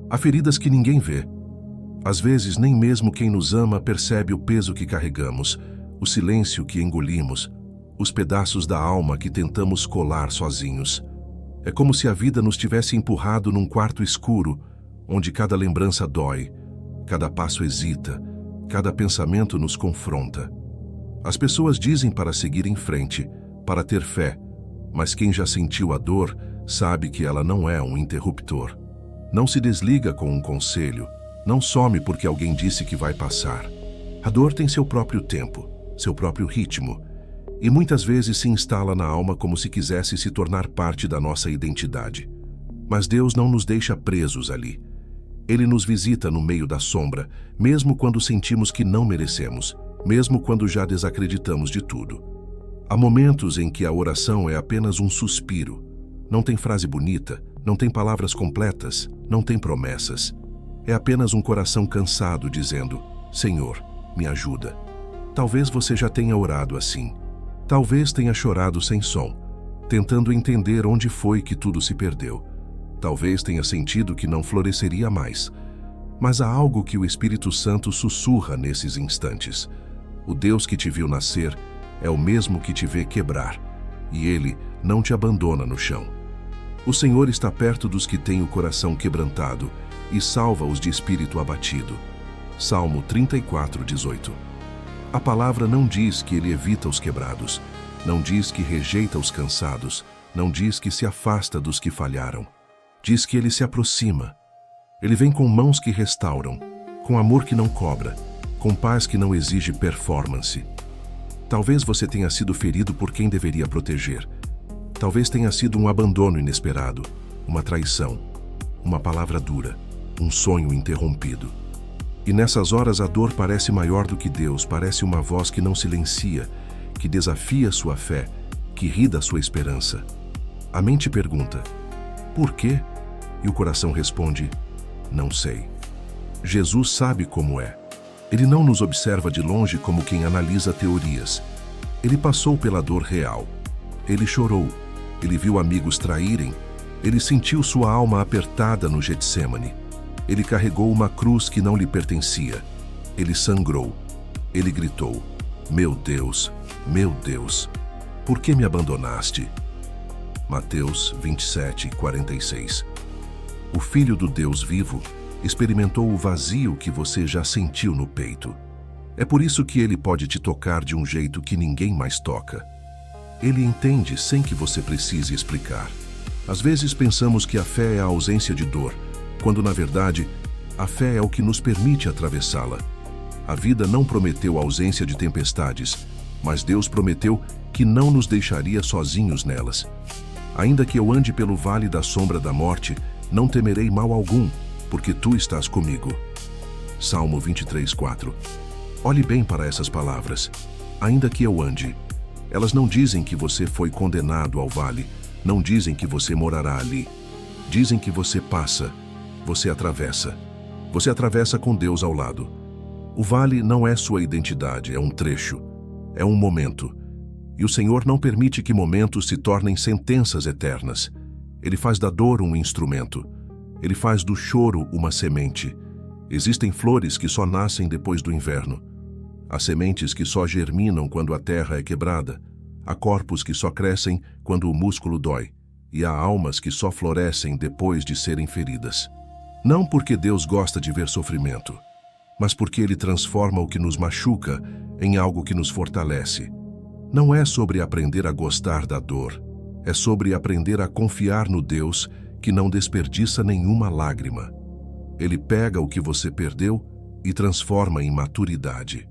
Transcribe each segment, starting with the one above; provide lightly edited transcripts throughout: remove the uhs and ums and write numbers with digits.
Há feridas que ninguém vê. Às vezes, nem mesmo quem nos ama percebe o peso que carregamos, o silêncio que engolimos, os pedaços da alma que tentamos colar sozinhos. É como se a vida nos tivesse empurrado num quarto escuro, onde cada lembrança dói, cada passo hesita, cada pensamento nos confronta. As pessoas dizem para seguir em frente, para ter fé, mas quem já sentiu a dor sabe que ela não é um interruptor. Não se desliga com um conselho, não some porque alguém disse que vai passar. A dor tem seu próprio tempo, seu próprio ritmo, e muitas vezes se instala na alma como se quisesse se tornar parte da nossa identidade. Mas Deus não nos deixa presos ali. Ele nos visita no meio da sombra, mesmo quando sentimos que não merecemos, mesmo quando já desacreditamos de tudo. Há momentos em que a oração é apenas um suspiro. Não tem frase bonita, não tem palavras completas, não tem promessas. É apenas um coração cansado dizendo: Senhor, me ajuda. Talvez você já tenha orado assim. Talvez tenha chorado sem som, tentando entender onde foi que tudo se perdeu. Talvez tenha sentido que não floresceria mais. Mas há algo que o Espírito Santo sussurra nesses instantes. O Deus que te viu nascer é o mesmo que te vê quebrar, e Ele não te abandona no chão. O Senhor está perto dos que têm o coração quebrantado e salva-os de espírito abatido. Salmo 34:18. A palavra não diz que Ele evita os quebrados, não diz que rejeita os cansados, não diz que se afasta dos que falharam. Diz que Ele se aproxima. Ele vem com mãos que restauram, com amor que não cobra, com paz que não exige performance. Talvez você tenha sido ferido por quem deveria proteger. Talvez tenha sido um abandono inesperado, uma traição, uma palavra dura, um sonho interrompido. E nessas horas a dor parece maior do que Deus, parece uma voz que não silencia, que desafia sua fé, que ri da sua esperança. A mente pergunta: por quê? E o coração responde: não sei. Jesus sabe como é. Ele não nos observa de longe como quem analisa teorias. Ele passou pela dor real. Ele chorou. Ele viu amigos traírem. Ele sentiu sua alma apertada no Getsêmani. Ele carregou uma cruz que não lhe pertencia. Ele sangrou. Ele gritou: meu Deus, por que me abandonaste? Mateus 27:46. O Filho do Deus vivo experimentou o vazio que você já sentiu no peito. É por isso que Ele pode te tocar de um jeito que ninguém mais toca. Ele entende sem que você precise explicar. Às vezes pensamos que a fé é a ausência de dor, quando na verdade a fé é o que nos permite atravessá-la. A vida não prometeu ausência de tempestades, mas Deus prometeu que não nos deixaria sozinhos nelas. Ainda que eu ande pelo vale da sombra da morte, não temerei mal algum, porque tu estás comigo. Salmo 23:4. Olhe bem para essas palavras. Ainda que eu ande. Elas não dizem que você foi condenado ao vale, não dizem que você morará ali. Dizem que você passa, você atravessa. Você atravessa com Deus ao lado. O vale não é sua identidade, é um trecho, é um momento. E o Senhor não permite que momentos se tornem sentenças eternas. Ele faz da dor um instrumento. Ele faz do choro uma semente. Existem flores que só nascem depois do inverno. Há sementes que só germinam quando a terra é quebrada. Há corpos que só crescem quando o músculo dói. E há almas que só florescem depois de serem feridas. Não porque Deus gosta de ver sofrimento, mas porque Ele transforma o que nos machuca em algo que nos fortalece. Não é sobre aprender a gostar da dor, é sobre aprender a confiar no Deus que não desperdiça nenhuma lágrima. Ele pega o que você perdeu e transforma em maturidade.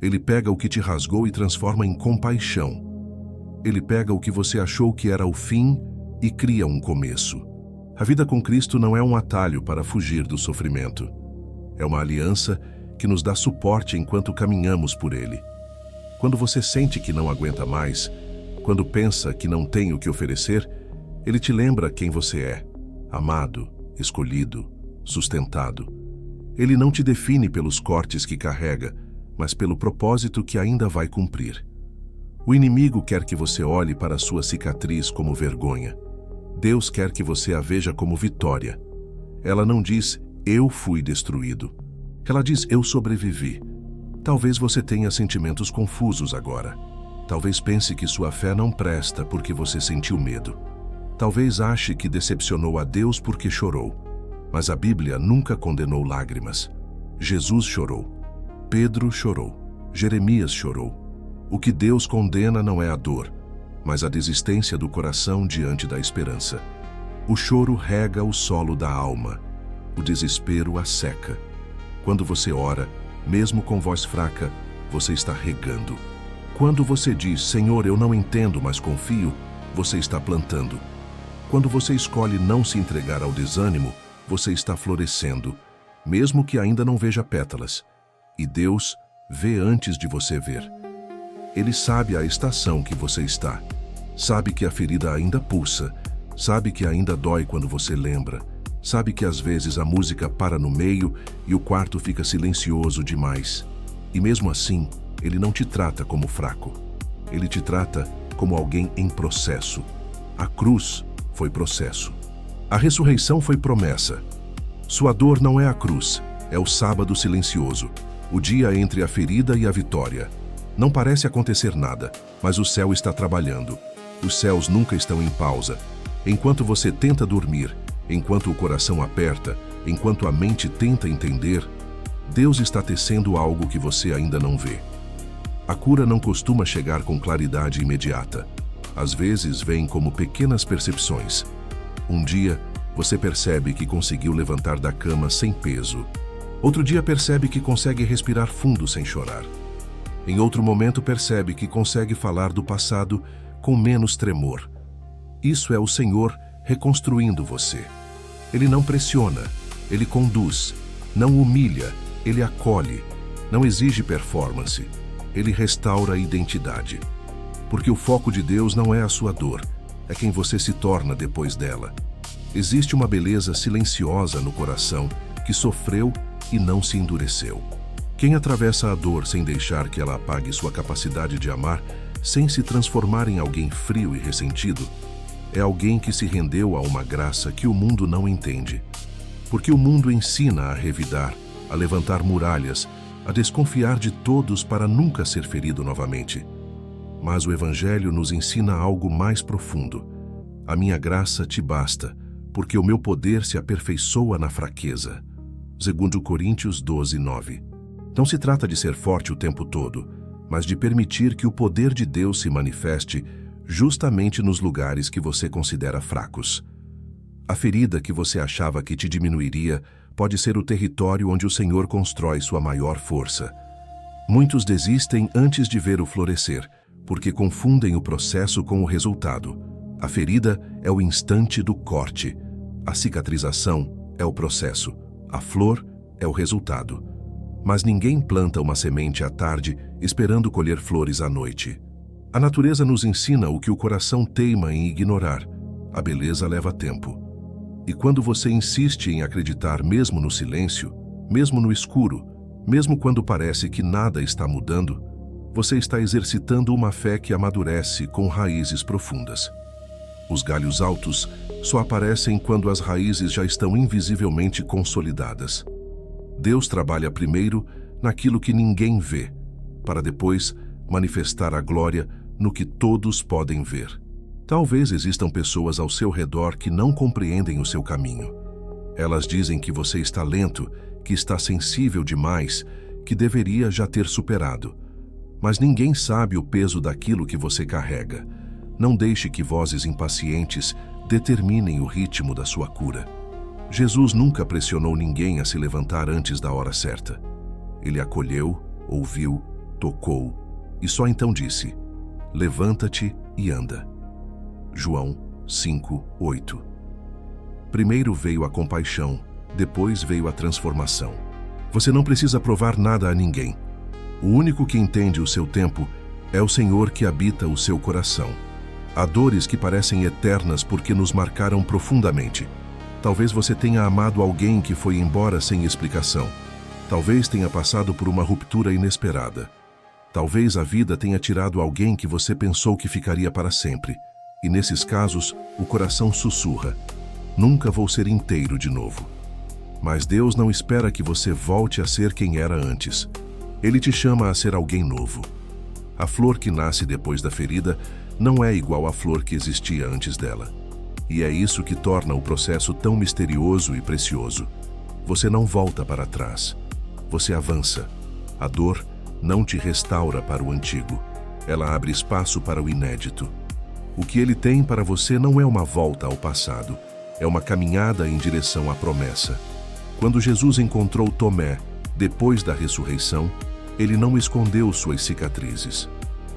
Ele pega o que te rasgou e transforma em compaixão. Ele pega o que você achou que era o fim e cria um começo. A vida com Cristo não é um atalho para fugir do sofrimento. É uma aliança que nos dá suporte enquanto caminhamos por Ele. Quando você sente que não aguenta mais, quando pensa que não tem o que oferecer, Ele te lembra quem você é: amado, escolhido, sustentado. Ele não te define pelos cortes que carrega, mas pelo propósito que ainda vai cumprir. O inimigo quer que você olhe para a sua cicatriz como vergonha. Deus quer que você a veja como vitória. Ela não diz, eu fui destruído. Ela diz, eu sobrevivi. Talvez você tenha sentimentos confusos agora. Talvez pense que sua fé não presta porque você sentiu medo. Talvez ache que decepcionou a Deus porque chorou. Mas a Bíblia nunca condenou lágrimas. Jesus chorou. Pedro chorou. Jeremias chorou. O que Deus condena não é a dor, mas a desistência do coração diante da esperança. O choro rega o solo da alma. O desespero a seca. Quando você ora, mesmo com voz fraca, você está regando. Quando você diz, Senhor, eu não entendo, mas confio, você está plantando. Quando você escolhe não se entregar ao desânimo, você está florescendo, mesmo que ainda não veja pétalas. E Deus vê antes de você ver. Ele sabe a estação que você está. Sabe que a ferida ainda pulsa. Sabe que ainda dói quando você lembra. Sabe que às vezes a música para no meio e o quarto fica silencioso demais. E mesmo assim, Ele não te trata como fraco. Ele te trata como alguém em processo. A cruz foi processo. A ressurreição foi promessa. Sua dor não é a cruz, é o sábado silencioso, o dia entre a ferida e a vitória. Não parece acontecer nada, mas o céu está trabalhando. Os céus nunca estão em pausa. Enquanto você tenta dormir, enquanto o coração aperta, enquanto a mente tenta entender, Deus está tecendo algo que você ainda não vê. A cura não costuma chegar com claridade imediata. Às vezes vem como pequenas percepções. Um dia, você percebe que conseguiu levantar da cama sem peso. Outro dia percebe que consegue respirar fundo sem chorar. Em outro momento percebe que consegue falar do passado com menos tremor. Isso é o Senhor reconstruindo você. Ele não pressiona, Ele conduz, não humilha, Ele acolhe, não exige performance, Ele restaura a identidade. Porque o foco de Deus não é a sua dor, é quem você se torna depois dela. Existe uma beleza silenciosa no coração que sofreu e não se endureceu. Quem atravessa a dor sem deixar que ela apague sua capacidade de amar, sem se transformar em alguém frio e ressentido, é alguém que se rendeu a uma graça que o mundo não entende. Porque o mundo ensina a revidar, a levantar muralhas, a desconfiar de todos para nunca ser ferido novamente. Mas o Evangelho nos ensina algo mais profundo. A minha graça te basta, porque o meu poder se aperfeiçoa na fraqueza. 2 Coríntios 12, 9. Não se trata de ser forte o tempo todo, mas de permitir que o poder de Deus se manifeste justamente nos lugares que você considera fracos. A ferida que você achava que te diminuiria pode ser o território onde o Senhor constrói sua maior força. Muitos desistem antes de ver o florescer, porque confundem o processo com o resultado. A ferida é o instante do corte. A cicatrização é o processo. A flor é o resultado. Mas ninguém planta uma semente à tarde esperando colher flores à noite. A natureza nos ensina o que o coração teima em ignorar. A beleza leva tempo. E quando você insiste em acreditar mesmo no silêncio, mesmo no escuro, mesmo quando parece que nada está mudando, você está exercitando uma fé que amadurece com raízes profundas. Os galhos altos só aparecem quando as raízes já estão invisivelmente consolidadas. Deus trabalha primeiro naquilo que ninguém vê, para depois manifestar a glória no que todos podem ver. Talvez existam pessoas ao seu redor que não compreendem o seu caminho. Elas dizem que você está lento, que está sensível demais, que deveria já ter superado. Mas ninguém sabe o peso daquilo que você carrega. Não deixe que vozes impacientes determinem o ritmo da sua cura. Jesus nunca pressionou ninguém a se levantar antes da hora certa. Ele acolheu, ouviu, tocou e só então disse: levanta-te e anda. João 5, 8. Primeiro veio a compaixão, depois veio a transformação. Você não precisa provar nada a ninguém. O único que entende o seu tempo é o Senhor que habita o seu coração. Há dores que parecem eternas porque nos marcaram profundamente. Talvez você tenha amado alguém que foi embora sem explicação. Talvez tenha passado por uma ruptura inesperada. Talvez a vida tenha tirado alguém que você pensou que ficaria para sempre. E nesses casos, o coração sussurra: nunca vou ser inteiro de novo. Mas Deus não espera que você volte a ser quem era antes. Ele te chama a ser alguém novo. A flor que nasce depois da ferida não é igual à flor que existia antes dela. E é isso que torna o processo tão misterioso e precioso. Você não volta para trás. Você avança. A dor não te restaura para o antigo. Ela abre espaço para o inédito. O que ele tem para você não é uma volta ao passado. É uma caminhada em direção à promessa. Quando Jesus encontrou Tomé, depois da ressurreição, ele não escondeu suas cicatrizes.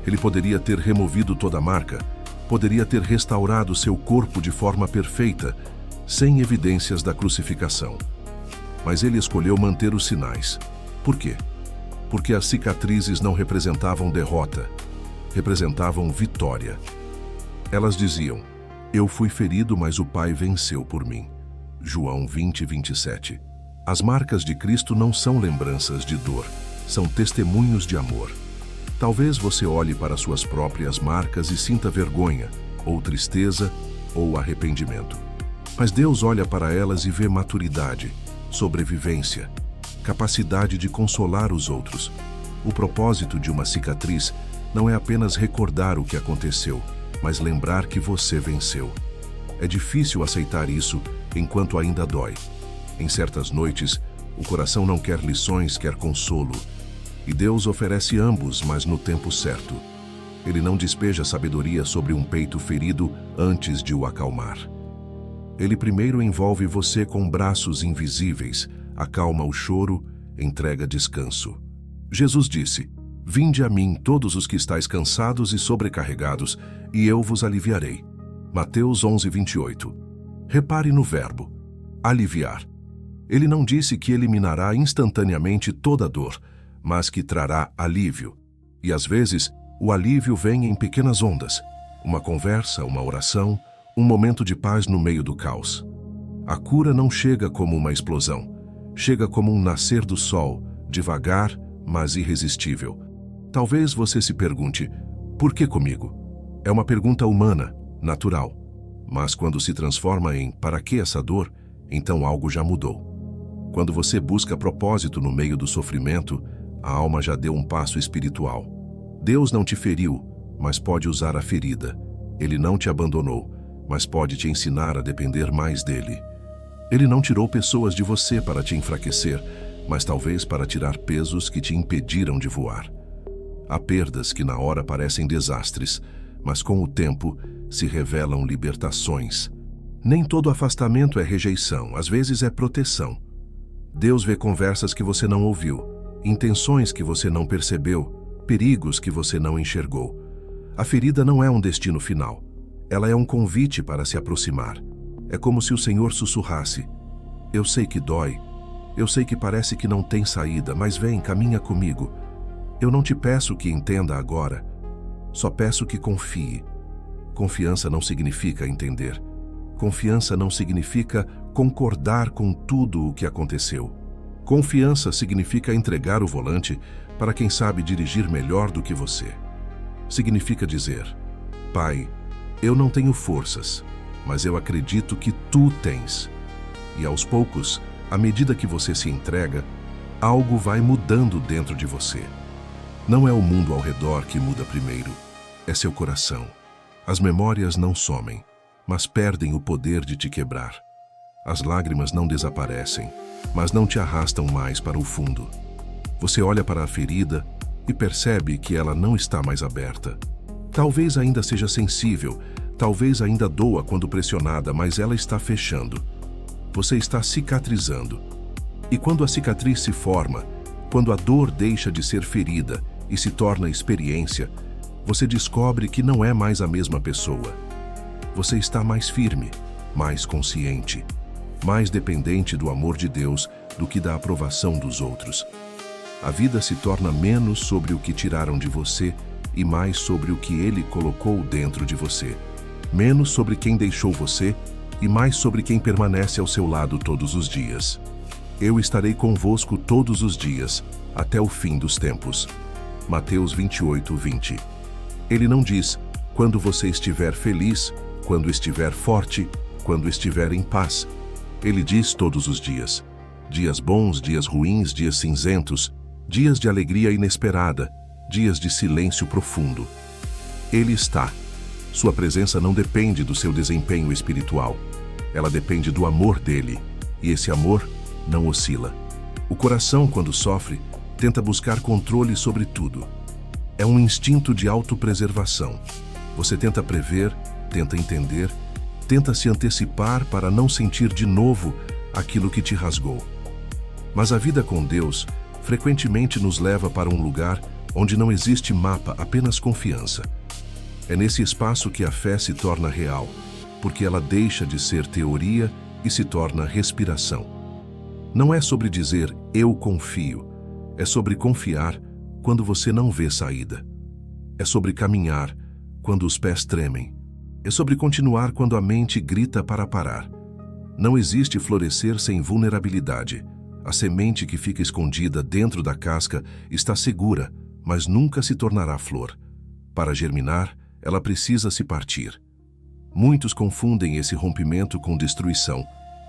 Ele poderia ter removido toda a marca, poderia ter restaurado seu corpo de forma perfeita, sem evidências da crucificação. Mas ele escolheu manter os sinais. Por quê? Porque as cicatrizes não representavam derrota, representavam vitória. Elas diziam: eu fui ferido, mas o Pai venceu por mim. João 20:27. As marcas de Cristo não são lembranças de dor, são testemunhos de amor. Talvez você olhe para suas próprias marcas e sinta vergonha, ou tristeza, ou arrependimento. Mas Deus olha para elas e vê maturidade, sobrevivência, capacidade de consolar os outros. O propósito de uma cicatriz não é apenas recordar o que aconteceu, mas lembrar que você venceu. É difícil aceitar isso enquanto ainda dói. Em certas noites, o coração não quer lições, quer consolo. E Deus oferece ambos, mas no tempo certo. Ele não despeja sabedoria sobre um peito ferido antes de o acalmar. Ele primeiro envolve você com braços invisíveis, acalma o choro, entrega descanso. Jesus disse: vinde a mim todos os que estáis cansados e sobrecarregados, e eu vos aliviarei. Mateus 11:28. Repare no verbo, aliviar. Ele não disse que eliminará instantaneamente toda a dor, mas que trará alívio. E às vezes, o alívio vem em pequenas ondas. Uma conversa, uma oração, um momento de paz no meio do caos. A cura não chega como uma explosão. Chega como um nascer do sol, devagar, mas irresistível. Talvez você se pergunte: por que comigo? É uma pergunta humana, natural. Mas quando se transforma em para que essa dor, então algo já mudou. Quando você busca propósito no meio do sofrimento, a alma já deu um passo espiritual. Deus não te feriu, mas pode usar a ferida. Ele não te abandonou, mas pode te ensinar a depender mais dele. Ele não tirou pessoas de você para te enfraquecer, mas talvez para tirar pesos que te impediram de voar. Há perdas que na hora parecem desastres, mas com o tempo se revelam libertações. Nem todo afastamento é rejeição, às vezes é proteção. Deus vê conversas que você não ouviu, intenções que você não percebeu, perigos que você não enxergou. A ferida não é um destino final. Ela é um convite para se aproximar. É como se o Senhor sussurrasse: eu sei que dói, eu sei que parece que não tem saída, mas vem, caminha comigo. Eu não te peço que entenda agora, só peço que confie. Confiança não significa entender. Confiança não significa concordar com tudo o que aconteceu. Confiança significa entregar o volante para quem sabe dirigir melhor do que você. Significa dizer: Pai, eu não tenho forças, mas eu acredito que Tu tens. E aos poucos, à medida que você se entrega, algo vai mudando dentro de você. Não é o mundo ao redor que muda primeiro, é seu coração. As memórias não somem, mas perdem o poder de te quebrar. As lágrimas não desaparecem, mas não te arrastam mais para o fundo. Você olha para a ferida e percebe que ela não está mais aberta. Talvez ainda seja sensível, talvez ainda doa quando pressionada, mas ela está fechando. Você está cicatrizando. E quando a cicatriz se forma, quando a dor deixa de ser ferida e se torna experiência, você descobre que não é mais a mesma pessoa. Você está mais firme, mais consciente, mais dependente do amor de Deus do que da aprovação dos outros. A vida se torna menos sobre o que tiraram de você e mais sobre o que Ele colocou dentro de você. Menos sobre quem deixou você e mais sobre quem permanece ao seu lado todos os dias. Eu estarei convosco todos os dias, até o fim dos tempos. Mateus 28:20. Ele não diz: quando você estiver feliz, quando estiver forte, quando estiver em paz. Ele diz todos os dias. Dias bons, dias ruins, dias cinzentos, dias de alegria inesperada, dias de silêncio profundo. Ele está. Sua presença não depende do seu desempenho espiritual. Ela depende do amor dele, e esse amor não oscila. O coração, quando sofre, tenta buscar controle sobre tudo. É um instinto de autopreservação. Você tenta prever, tenta entender, tenta se antecipar para não sentir de novo aquilo que te rasgou. Mas a vida com Deus frequentemente nos leva para um lugar onde não existe mapa, apenas confiança. É nesse espaço que a fé se torna real, porque ela deixa de ser teoria e se torna respiração. Não é sobre dizer eu confio, é sobre confiar quando você não vê saída. É sobre caminhar quando os pés tremem. É sobre continuar quando a mente grita para parar. Não existe florescer sem vulnerabilidade. A semente que fica escondida dentro da casca está segura, mas nunca se tornará flor. Para germinar, ela precisa se partir. Muitos confundem esse rompimento com destruição,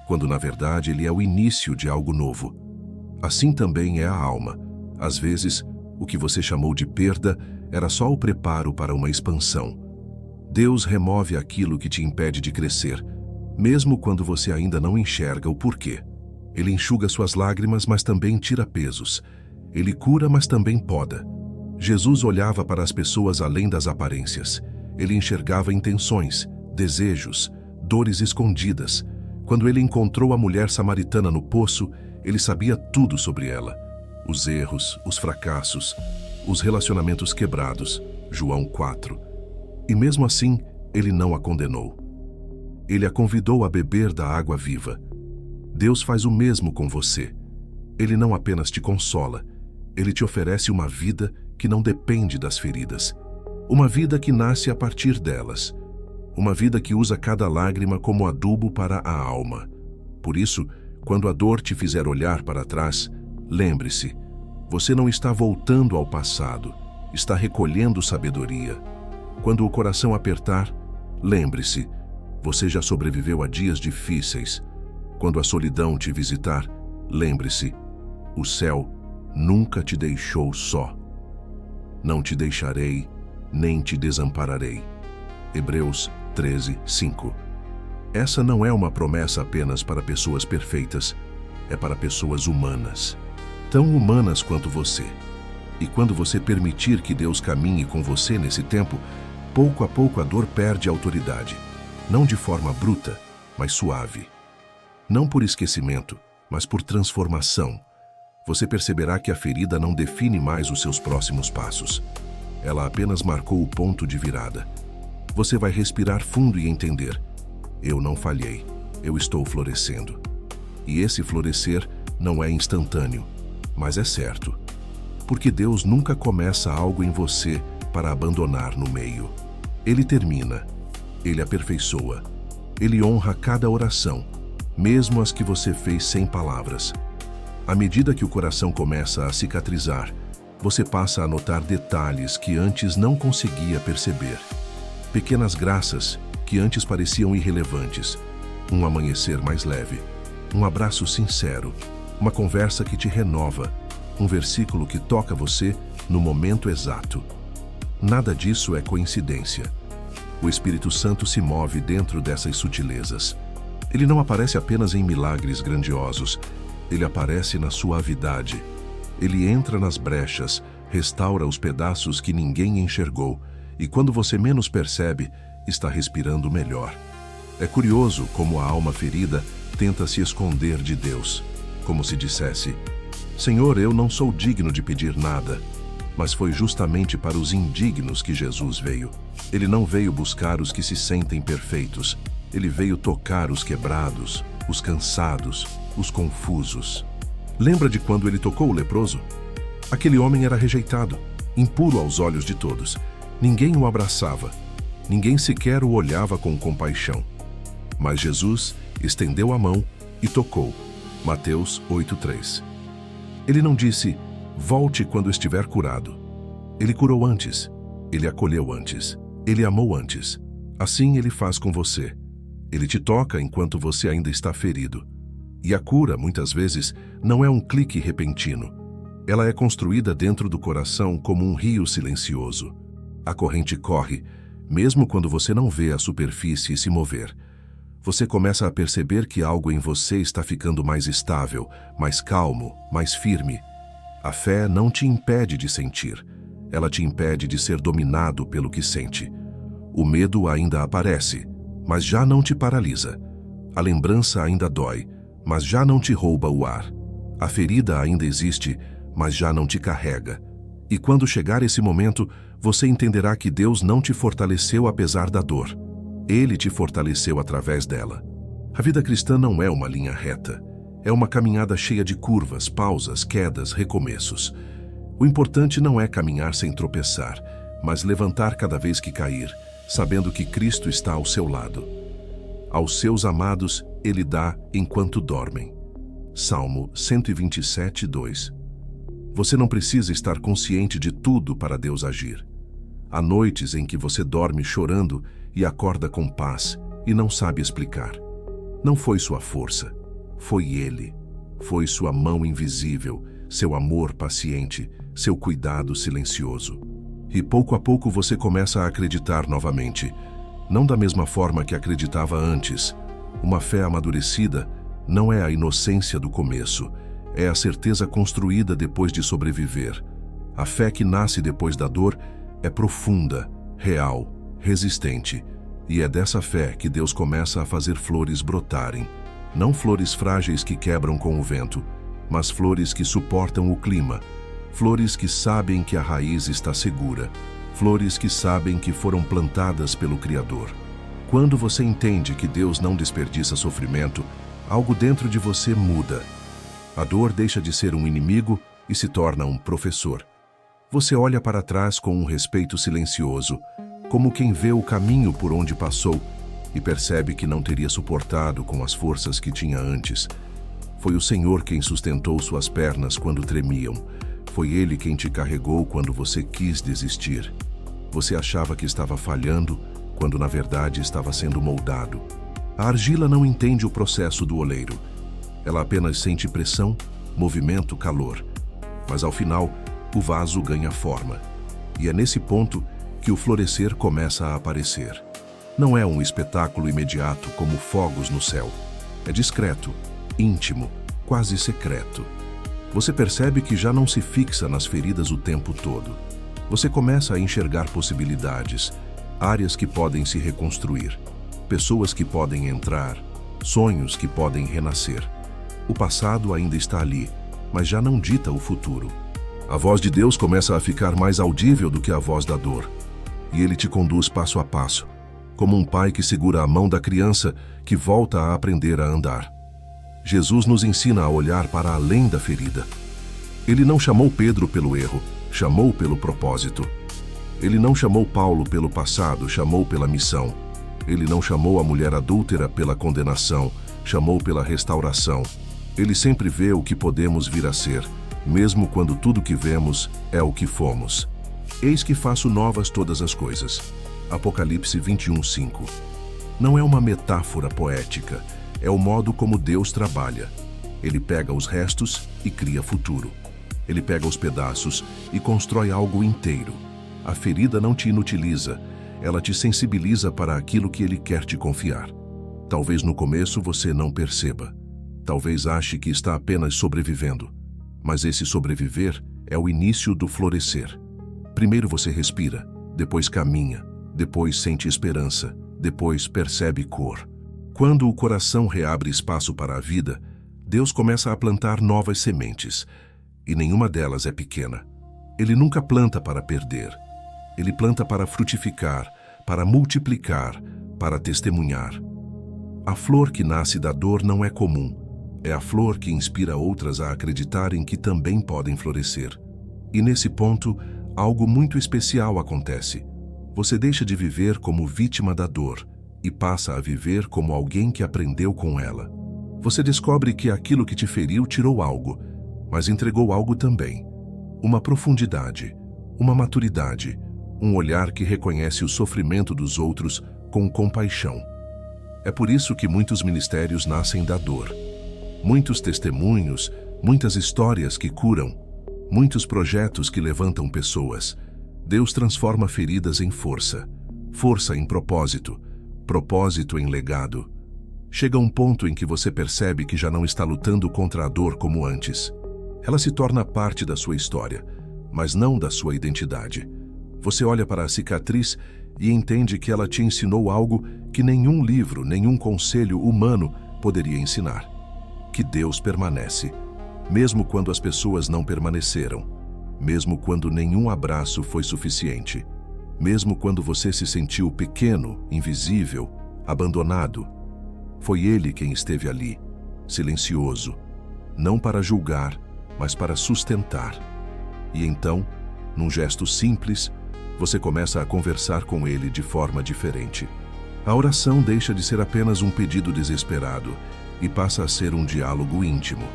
quando na verdade ele é o início de algo novo. Assim também é a alma. Às vezes, o que você chamou de perda era só o preparo para uma expansão. Deus remove aquilo que te impede de crescer, mesmo quando você ainda não enxerga o porquê. Ele enxuga suas lágrimas, mas também tira pesos. Ele cura, mas também poda. Jesus olhava para as pessoas além das aparências. Ele enxergava intenções, desejos, dores escondidas. Quando ele encontrou a mulher samaritana no poço, ele sabia tudo sobre ela. Os erros, os fracassos, os relacionamentos quebrados. João 4. E mesmo assim, ele não a condenou. Ele a convidou a beber da água viva. Deus faz o mesmo com você. Ele não apenas te consola, ele te oferece uma vida que não depende das feridas. Uma vida que nasce a partir delas. Uma vida que usa cada lágrima como adubo para a alma. Por isso, quando a dor te fizer olhar para trás, lembre-se, você não está voltando ao passado, está recolhendo sabedoria. Quando o coração apertar, lembre-se, você já sobreviveu a dias difíceis. Quando a solidão te visitar, lembre-se, o céu nunca te deixou só. Não te deixarei, nem te desampararei. Hebreus 13, 5. Essa não é uma promessa apenas para pessoas perfeitas, é para pessoas humanas, tão humanas quanto você. E quando você permitir que Deus caminhe com você nesse tempo, pouco a pouco a dor perde autoridade, não de forma bruta, mas suave. Não por esquecimento, mas por transformação. Você perceberá que a ferida não define mais os seus próximos passos. Ela apenas marcou o ponto de virada. Você vai respirar fundo e entender: eu não falhei, eu estou florescendo. E esse florescer não é instantâneo, mas é certo. Porque Deus nunca começa algo em você para abandonar no meio. Ele termina, Ele aperfeiçoa, Ele honra cada oração, mesmo as que você fez sem palavras. À medida que o coração começa a cicatrizar, você passa a notar detalhes que antes não conseguia perceber. Pequenas graças que antes pareciam irrelevantes. Um amanhecer mais leve, um abraço sincero, uma conversa que te renova, um versículo que toca você no momento exato. Nada disso é coincidência. O Espírito Santo se move dentro dessas sutilezas. Ele não aparece apenas em milagres grandiosos, ele aparece na suavidade. Ele entra nas brechas, restaura os pedaços que ninguém enxergou, e quando você menos percebe, está respirando melhor. É curioso como a alma ferida tenta se esconder de Deus, como se dissesse: Senhor, eu não sou digno de pedir nada. Mas foi justamente para os indignos que Jesus veio. Ele não veio buscar os que se sentem perfeitos. Ele veio tocar os quebrados, os cansados, os confusos. Lembra de quando ele tocou o leproso? Aquele homem era rejeitado, impuro aos olhos de todos. Ninguém o abraçava. Ninguém sequer o olhava com compaixão. Mas Jesus estendeu a mão e tocou. Mateus 8:3. Ele não disse: volte quando estiver curado. Ele curou antes. Ele acolheu antes. Ele amou antes. Assim ele faz com você. Ele te toca enquanto você ainda está ferido. E a cura, muitas vezes, não é um clique repentino. Ela é construída dentro do coração como um rio silencioso. A corrente corre, mesmo quando você não vê a superfície se mover. Você começa a perceber que algo em você está ficando mais estável, mais calmo, mais firme. A fé não te impede de sentir. Ela te impede de ser dominado pelo que sente. O medo ainda aparece, mas já não te paralisa. A lembrança ainda dói, mas já não te rouba o ar. A ferida ainda existe, mas já não te carrega. E quando chegar esse momento, você entenderá que Deus não te fortaleceu apesar da dor. Ele te fortaleceu através dela. A vida cristã não é uma linha reta. É uma caminhada cheia de curvas, pausas, quedas, recomeços. O importante não é caminhar sem tropeçar, mas levantar cada vez que cair, sabendo que Cristo está ao seu lado. Aos seus amados, Ele dá enquanto dormem. Salmo 127, 2. Você não precisa estar consciente de tudo para Deus agir. Há noites em que você dorme chorando e acorda com paz e não sabe explicar. Não foi sua força, foi Ele. Foi sua mão invisível, seu amor paciente, seu cuidado silencioso. E pouco a pouco você começa a acreditar novamente, não da mesma forma que acreditava antes. Uma fé amadurecida não é a inocência do começo, é a certeza construída depois de sobreviver. A fé que nasce depois da dor é profunda, real, resistente, e é dessa fé que Deus começa a fazer flores brotarem. Não flores frágeis que quebram com o vento, mas flores que suportam o clima, flores que sabem que a raiz está segura, flores que sabem que foram plantadas pelo Criador. Quando você entende que Deus não desperdiça sofrimento, algo dentro de você muda. A dor deixa de ser um inimigo e se torna um professor. Você olha para trás com um respeito silencioso, como quem vê o caminho por onde passou e percebe que não teria suportado com as forças que tinha antes. Foi o Senhor quem sustentou suas pernas quando tremiam. Foi Ele quem te carregou quando você quis desistir. Você achava que estava falhando, quando na verdade estava sendo moldado. A argila não entende o processo do oleiro. Ela apenas sente pressão, movimento, calor. Mas ao final, o vaso ganha forma. E é nesse ponto que o florescer começa a aparecer. Não é um espetáculo imediato como fogos no céu. É discreto, íntimo, quase secreto. Você percebe que já não se fixa nas feridas o tempo todo. Você começa a enxergar possibilidades, áreas que podem se reconstruir, pessoas que podem entrar, sonhos que podem renascer. O passado ainda está ali, mas já não dita o futuro. A voz de Deus começa a ficar mais audível do que a voz da dor. E Ele te conduz passo a passo, como um pai que segura a mão da criança que volta a aprender a andar. Jesus nos ensina a olhar para além da ferida. Ele não chamou Pedro pelo erro, chamou pelo propósito. Ele não chamou Paulo pelo passado, chamou pela missão. Ele não chamou a mulher adúltera pela condenação, chamou pela restauração. Ele sempre vê o que podemos vir a ser, mesmo quando tudo que vemos é o que fomos. Eis que faço novas todas as coisas. Apocalipse 21:5. Não é uma metáfora poética, é o modo como Deus trabalha. Ele pega os restos e cria futuro. Ele pega os pedaços e constrói algo inteiro. A ferida não te inutiliza, ela te sensibiliza para aquilo que Ele quer te confiar. Talvez no começo você não perceba. Talvez ache que está apenas sobrevivendo. Mas esse sobreviver é o início do florescer. Primeiro você respira, depois caminha, depois sente esperança, depois percebe cor. Quando o coração reabre espaço para a vida, Deus começa a plantar novas sementes, e nenhuma delas é pequena. Ele nunca planta para perder. Ele planta para frutificar, para multiplicar, para testemunhar. A flor que nasce da dor não é comum. É a flor que inspira outras a acreditarem que também podem florescer. E nesse ponto, algo muito especial acontece. Você deixa de viver como vítima da dor e passa a viver como alguém que aprendeu com ela. Você descobre que aquilo que te feriu tirou algo, mas entregou algo também. Uma profundidade, uma maturidade, um olhar que reconhece o sofrimento dos outros com compaixão. É por isso que muitos ministérios nascem da dor. Muitos testemunhos, muitas histórias que curam, muitos projetos que levantam pessoas. Deus transforma feridas em força, força em propósito, propósito em legado. Chega um ponto em que você percebe que já não está lutando contra a dor como antes. Ela se torna parte da sua história, mas não da sua identidade. Você olha para a cicatriz e entende que ela te ensinou algo que nenhum livro, nenhum conselho humano poderia ensinar. Que Deus permanece, mesmo quando as pessoas não permaneceram, mesmo quando nenhum abraço foi suficiente, mesmo quando você se sentiu pequeno, invisível, abandonado. Foi Ele quem esteve ali, silencioso, não para julgar, mas para sustentar. E então, num gesto simples, você começa a conversar com Ele de forma diferente. A oração deixa de ser apenas um pedido desesperado e passa a ser um diálogo íntimo.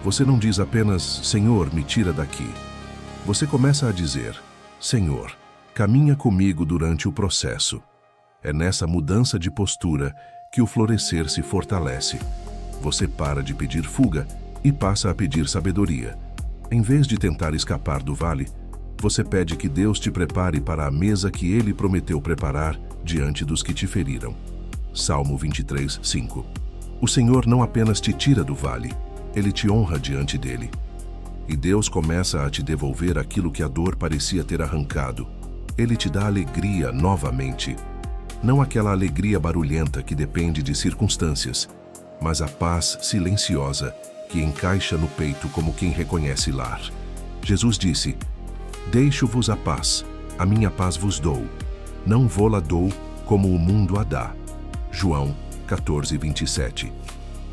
Você não diz apenas, Senhor, me tira daqui. Você começa a dizer, Senhor, caminha comigo durante o processo. É nessa mudança de postura que o florescer se fortalece. Você para de pedir fuga e passa a pedir sabedoria. Em vez de tentar escapar do vale, você pede que Deus te prepare para a mesa que Ele prometeu preparar diante dos que te feriram. Salmo 23, 5. O Senhor não apenas te tira do vale, Ele te honra diante dele. E Deus começa a te devolver aquilo que a dor parecia ter arrancado. Ele te dá alegria novamente. Não aquela alegria barulhenta que depende de circunstâncias, mas a paz silenciosa que encaixa no peito como quem reconhece lar. Jesus disse, Deixo-vos a minha paz vos dou. Não vô-la dou como o mundo a dá. João 14, 27.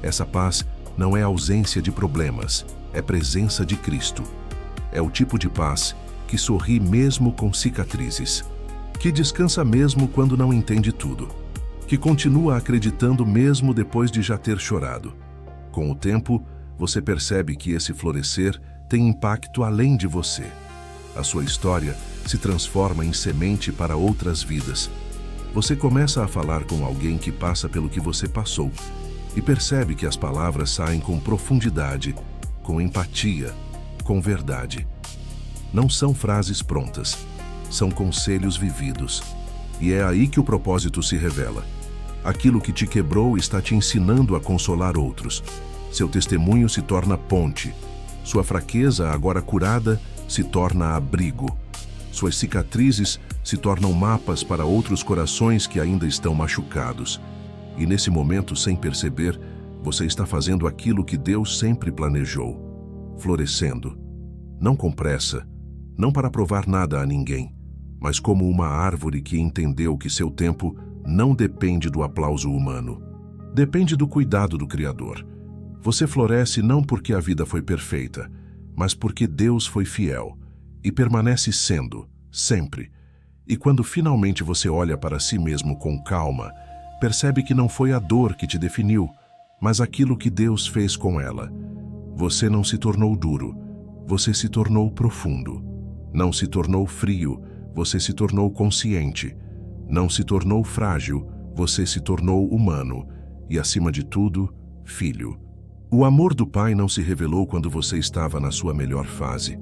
Essa paz não é ausência de problemas, é presença de Cristo. É o tipo de paz que sorri mesmo com cicatrizes, que descansa mesmo quando não entende tudo, que continua acreditando mesmo depois de já ter chorado. Com o tempo, você percebe que esse florescer tem impacto além de você. A sua história se transforma em semente para outras vidas. Você começa a falar com alguém que passa pelo que você passou e percebe que as palavras saem com profundidade, com empatia, com verdade. Não são frases prontas, são conselhos vividos. E é aí que o propósito se revela. Aquilo que te quebrou está te ensinando a consolar outros. Seu testemunho se torna ponte. Sua fraqueza, agora curada, se torna abrigo. Suas cicatrizes se tornam mapas para outros corações que ainda estão machucados. E nesse momento, sem perceber, você está fazendo aquilo que Deus sempre planejou, florescendo. Não com pressa, não para provar nada a ninguém, mas como uma árvore que entendeu que seu tempo não depende do aplauso humano. Depende do cuidado do Criador. Você floresce não porque a vida foi perfeita, mas porque Deus foi fiel e permanece sendo, sempre. E quando finalmente você olha para si mesmo com calma, percebe que não foi a dor que te definiu, mas aquilo que Deus fez com ela. Você não se tornou duro, você se tornou profundo. Não se tornou frio, você se tornou consciente. Não se tornou frágil, você se tornou humano. E, acima de tudo, filho. O amor do Pai não se revelou quando você estava na sua melhor fase.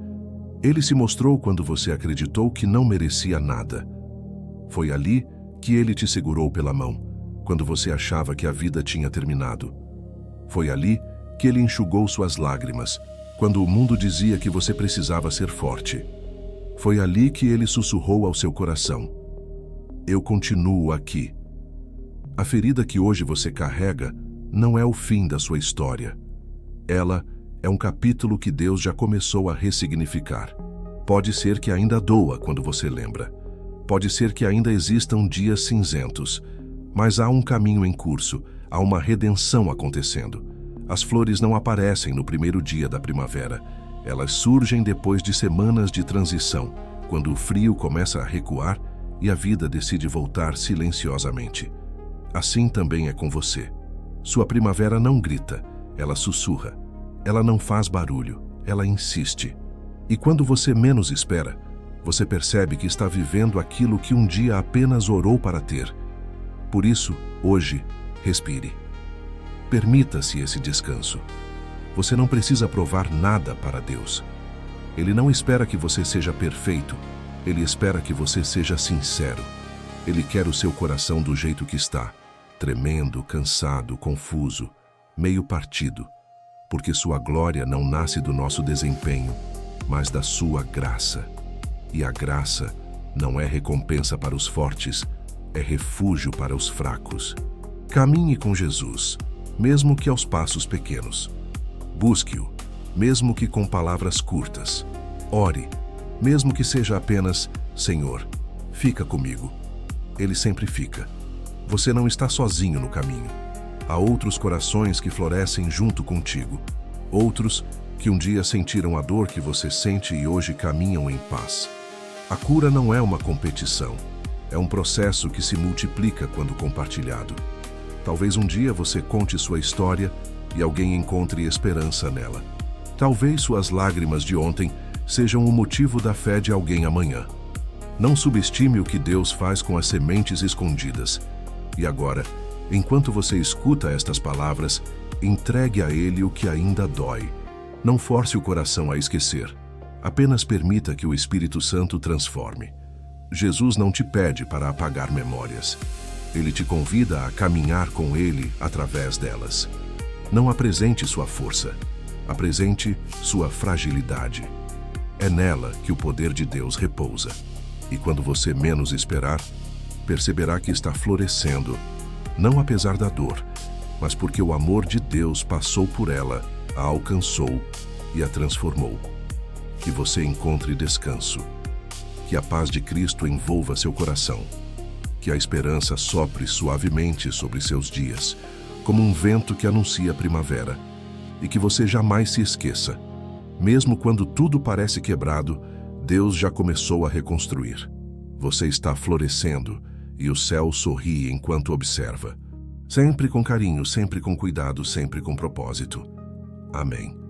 Ele se mostrou quando você acreditou que não merecia nada. Foi ali que Ele te segurou pela mão, quando você achava que a vida tinha terminado. Foi ali que Ele enxugou suas lágrimas, quando o mundo dizia que você precisava ser forte. Foi ali que Ele sussurrou ao seu coração: Eu continuo aqui. A ferida que hoje você carrega não é o fim da sua história. Ela é um capítulo que Deus já começou a ressignificar. Pode ser que ainda doa quando você lembra. Pode ser que ainda existam dias cinzentos. Mas há um caminho em curso, há uma redenção acontecendo. As flores não aparecem no primeiro dia da primavera. Elas surgem depois de semanas de transição, quando o frio começa a recuar e a vida decide voltar silenciosamente. Assim também é com você. Sua primavera não grita, ela sussurra. Ela não faz barulho, ela insiste. E quando você menos espera, você percebe que está vivendo aquilo que um dia apenas orou para ter. Por isso, hoje, respire. Permita-se esse descanso. Você não precisa provar nada para Deus. Ele não espera que você seja perfeito. Ele espera que você seja sincero. Ele quer o seu coração do jeito que está, tremendo, cansado, confuso, meio partido, porque sua glória não nasce do nosso desempenho, mas da sua graça. E a graça não é recompensa para os fortes, é refúgio para os fracos. Caminhe com Jesus, mesmo que aos passos pequenos. Busque-o, mesmo que com palavras curtas. Ore, mesmo que seja apenas: Senhor, fica comigo. Ele sempre fica. Você não está sozinho no caminho. Há outros corações que florescem junto contigo. Outros que um dia sentiram a dor que você sente e hoje caminham em paz. A cura não é uma competição. É um processo que se multiplica quando compartilhado. Talvez um dia você conte sua história e alguém encontre esperança nela. Talvez suas lágrimas de ontem sejam o motivo da fé de alguém amanhã. Não subestime o que Deus faz com as sementes escondidas. E agora, enquanto você escuta estas palavras, entregue a Ele o que ainda dói. Não force o coração a esquecer. Apenas permita que o Espírito Santo transforme. Jesus não te pede para apagar memórias. Ele te convida a caminhar com Ele através delas. Não apresente sua força. Apresente sua fragilidade. É nela que o poder de Deus repousa. E quando você menos esperar, perceberá que está florescendo, não apesar da dor, mas porque o amor de Deus passou por ela, a alcançou e a transformou. Que você encontre descanso. Que a paz de Cristo envolva seu coração. Que a esperança sopre suavemente sobre seus dias, como um vento que anuncia a primavera. E que você jamais se esqueça. Mesmo quando tudo parece quebrado, Deus já começou a reconstruir. Você está florescendo e o céu sorri enquanto observa. Sempre com carinho, sempre com cuidado, sempre com propósito. Amém.